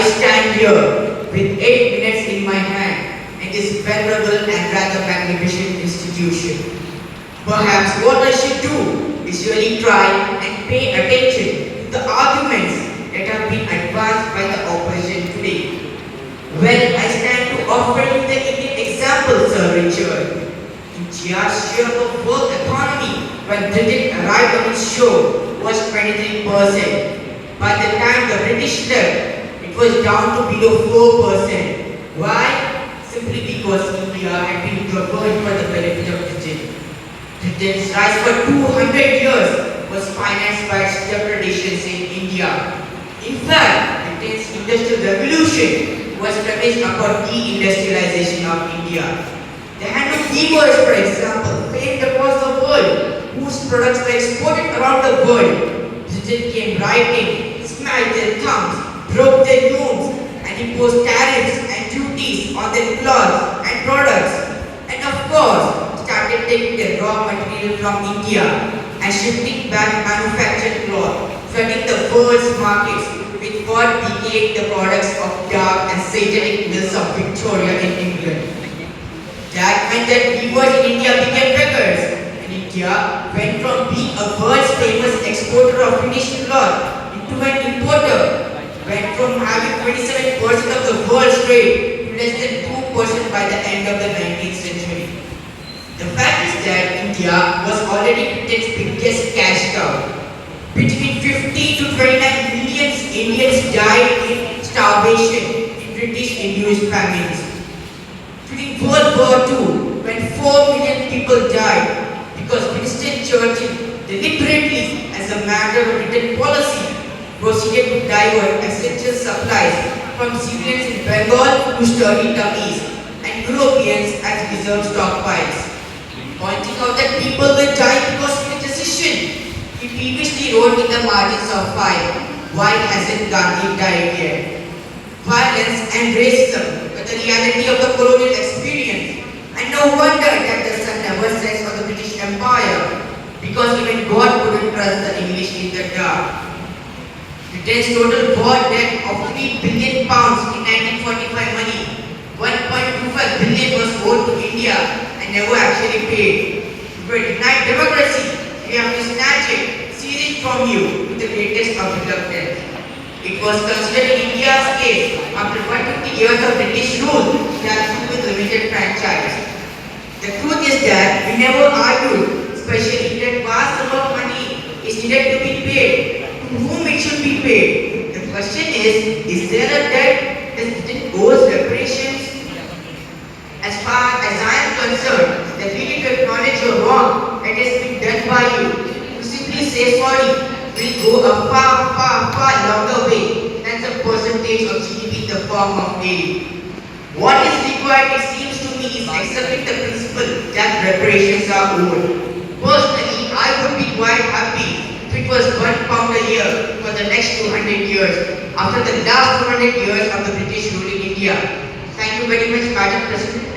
I stand here with 8 minutes in my hand in this venerable and rather magnificent institution. Perhaps what I should do is really try and pay attention to the arguments that have been advanced by the opposition today. Well, I stand to offer you the Indian example, Sir Richard. India's share of world economy when Britain arrived on its shore was 23%. By the time the British left, it was down to below 4%. Why? Simply because India had been governed for the benefit of Britain. Britain's rise for 200 years was financed by its depredations in India. In fact, Britain's industrial revolution was premised upon de-industrialization of India. The hand of weavers, for example, famed across the world, whose products were exported around the world. Britain came right in, smashed their thumbs, broke their looms, and imposed tariffs and duties on their cloths and products. And of course, started taking the raw material from India and shifting back manufactured cloth, flooding the world's markets with what became the products of dark and satanic mills of Victoria in England. That meant that weavers in India became beggars. India went from being a world's famous exporter of finished cloth into an importer, went from having 27% of the world's trade to less than 2% by the end of the 19th century. The fact is that India was already Britain's biggest cash cow. Between 15 to 29 million Indians died in starvation in British-induced famines. During World War II, when 4 million people died, because Winston Churchill deliberately, as a matter of written policy, proceeded to divert essential supplies from civilians in Bengal to sturdy tummies and Europeans as reserve stockpiles. Pointing out that people were dying because of the decision, he previously wrote in the margins of file, "Why hasn't Gandhi died yet?" Violence and racism were the reality of the colonial experience, and no wonder that the sun never sets for the British Empire, because even God couldn't trust the English in the dark. Britain's total war debt of £3 billion in 1945 money, 1.25 billion was owed to India and never actually paid. If we deny democracy, we have to snatch it, seize it from you with the greatest of reluctance. It was considered in India's case, after 150 years of British rule, that with limited franchise. The truth is that we never argued, especially that vast sum of money is needed to be paid, to whom it should be paid. The question is there a debt that Britain owes reparations? As far as I am concerned, the really to acknowledge your wrong that has been done by you, to simply say sorry, will go a far, far, far longer way than the percentage of GDP in the form of aid. What is required, it seems to me, is accepting the principle that reparations are owed. Personally, I would be quite happy if it was £1 a year for the next 200 years, after the last 200 years of the British rule in India. Thank you very much, Madam President.